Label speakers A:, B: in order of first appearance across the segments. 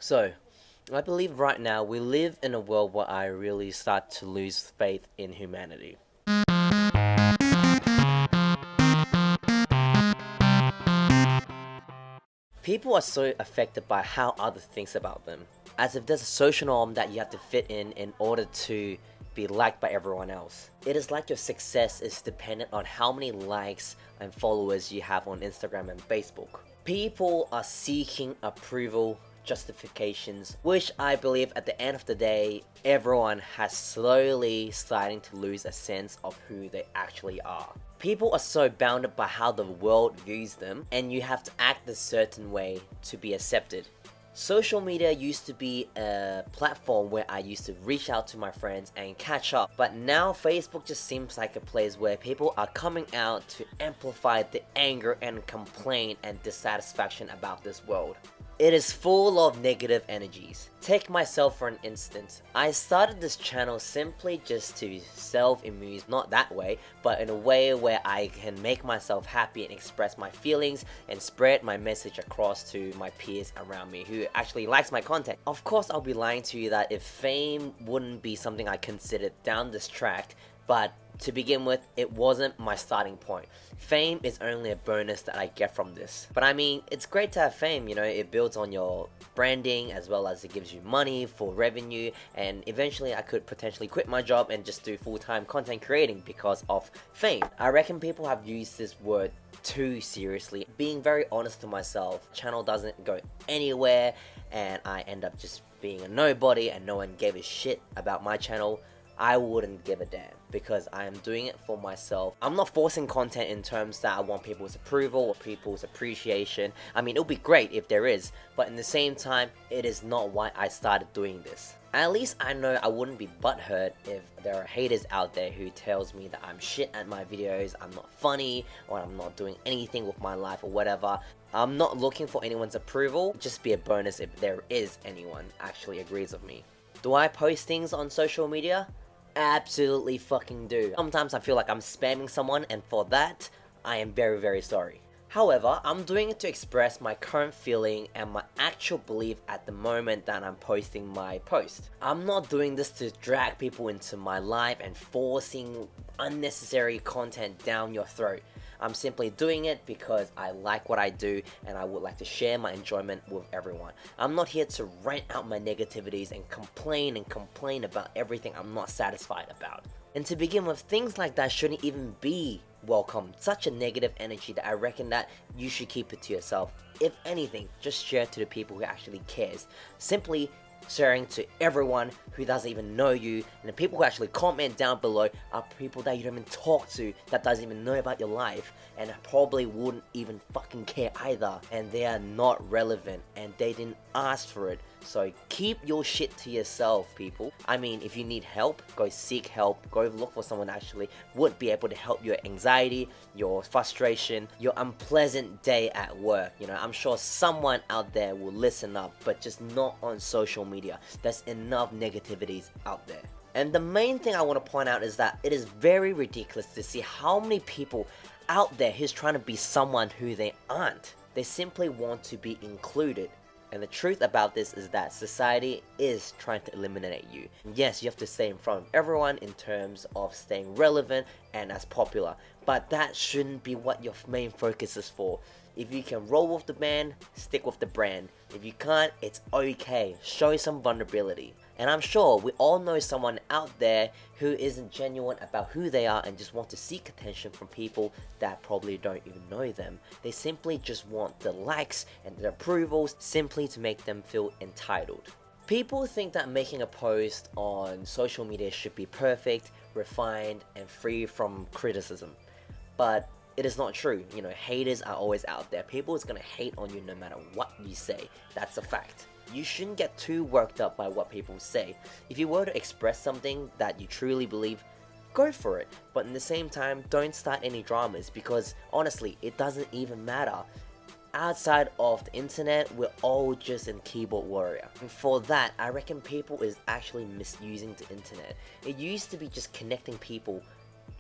A: So, I believe right now we live in a world where I really start to lose faith in humanity. People are so affected by how others thinks about them, as if there's a social norm that you have to fit in order to be liked by everyone else. It is like your success is dependent on how many likes and followers you have on Instagram and Facebook. People are seeking approval, justifications, which I believe at the end of the day, everyone has slowly starting to lose a sense of who they actually are. People are so bounded by how the world views them, and you have to act a certain way to be accepted. Social media used to be a platform where I used to reach out to my friends and catch up, but now Facebook just seems like a place where people are coming out to amplify the anger and complaint and dissatisfaction about this world. It is full of negative energies. Take myself for an instance. I started this channel simply just to self-amuse, not that way, but in a way where I can make myself happy and express my feelings and spread my message across to my peers around me who actually likes my content. Of course, I'll be lying to you that if fame wouldn't be something I considered down this track, but to begin with, it wasn't my starting point. Fame is only a bonus that I get from this. But I mean, it's great to have fame, it builds on your branding as well as it gives you money for revenue, and eventually I could potentially quit my job and just do full-time content creating because of fame. I reckon people have used this word too seriously. Being very honest to myself, channel doesn't go anywhere and I end up just being a nobody and no one gave a shit about my channel. I wouldn't give a damn because I am doing it for myself. I'm not forcing content in terms that I want people's approval or people's appreciation. I mean, it'll be great if there is, but in the same time, it is not why I started doing this. At least I know I wouldn't be butthurt if there are haters out there who tells me that I'm shit at my videos, I'm not funny, or I'm not doing anything with my life or whatever. I'm not looking for anyone's approval, just be a bonus if there is anyone actually agrees with me. Do I post things on social media? Absolutely fucking do. Sometimes I feel like I'm spamming someone, and for that, I am very, very sorry. However, I'm doing it to express my current feeling and my actual belief at the moment that I'm posting my post. I'm not doing this to drag people into my life and forcing unnecessary content down your throat. I'm simply doing it because I like what I do and I would like to share my enjoyment with everyone. I'm not here to rant out my negativities and complain about everything I'm not satisfied about. And to begin with, things like that shouldn't even be welcome. Such a negative energy that I reckon that you should keep it to yourself. If anything, just share to the people who actually cares. Simply sharing to everyone who doesn't even know you, and the people who actually comment down below are people that you don't even talk to, that doesn't even know about your life, and probably wouldn't even fucking care either, and they are not relevant and they didn't ask for it. So keep your shit to yourself, people. I mean, if you need help, go seek help. Go look for someone that actually would be able to help your anxiety, your frustration, your unpleasant day at work. I'm sure someone out there will listen up, but just not on social media. There's enough negativities out there. And the main thing I want to point out is that it is very ridiculous to see how many people out there who's trying to be someone who they aren't. They simply want to be included. And the truth about this is that society is trying to eliminate you. Yes, you have to stay in front of everyone in terms of staying relevant and as popular, but that shouldn't be what your main focus is for. If you can roll with the band, stick with the brand. If you can't, it's okay. Show some vulnerability. And I'm sure we all know someone out there who isn't genuine about who they are and just want to seek attention from people that probably don't even know them. They simply just want the likes and the approvals simply to make them feel entitled. People think that making a post on social media should be perfect, refined, and free from criticism. But it is not true. Haters are always out there. People is gonna hate on you no matter what you say. That's a fact. You shouldn't get too worked up by what people say. If you were to express something that you truly believe, go for it. But in the same time, don't start any dramas because honestly, it doesn't even matter. Outside of the internet, we're all just in keyboard warrior. And for that, I reckon people is actually misusing the internet. It used to be just connecting people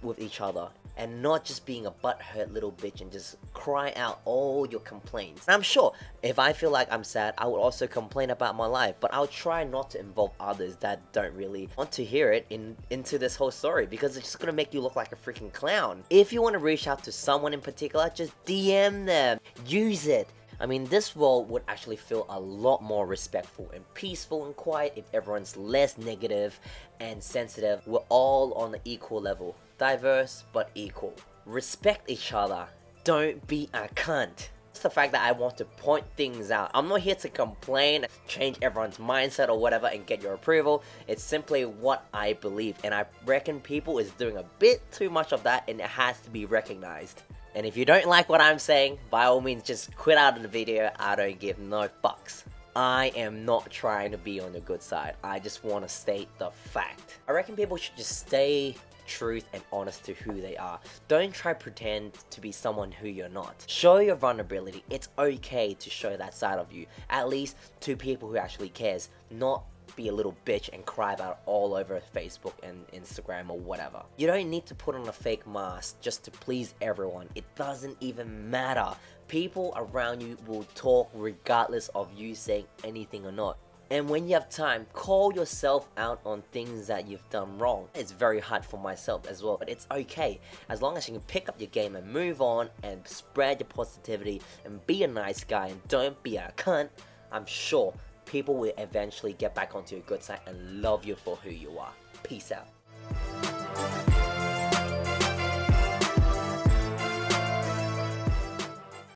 A: with each other and not just being a butthurt little bitch and just cry out all your complaints. And I'm sure if I feel like I'm sad, I would also complain about my life, but I'll try not to involve others that don't really want to hear it into this whole story, because it's just gonna make you look like a freaking clown. If you want to reach out to someone in particular, just DM them, use it. I mean, this world would actually feel a lot more respectful and peaceful and quiet if everyone's less negative and sensitive. We're all on an equal level. Diverse, but equal. Respect each other. Don't be a cunt. It's the fact that I want to point things out. I'm not here to complain, change everyone's mindset or whatever and get your approval. It's simply what I believe, and I reckon people is doing a bit too much of that, and it has to be recognized. And if you don't like what I'm saying, by all means just quit out of the video. I don't give no fucks. I am not trying to be on the good side. I just want to state the fact. I reckon people should just stay truth and honest to who they are. Don't try pretend to be someone who you're not. Show your vulnerability. It's okay to show that side of you, at least to people who actually cares, not be a little bitch and cry about it all over Facebook and Instagram or whatever. You don't need to put on a fake mask just to please everyone. It doesn't even matter. People around you will talk regardless of you saying anything or not. And when you have time, call yourself out on things that you've done wrong. It's very hard for myself as well, but it's okay. As long as you can pick up your game and move on and spread your positivity and be a nice guy and don't be a cunt, I'm sure people will eventually get back onto your good side and love you for who you are. Peace out.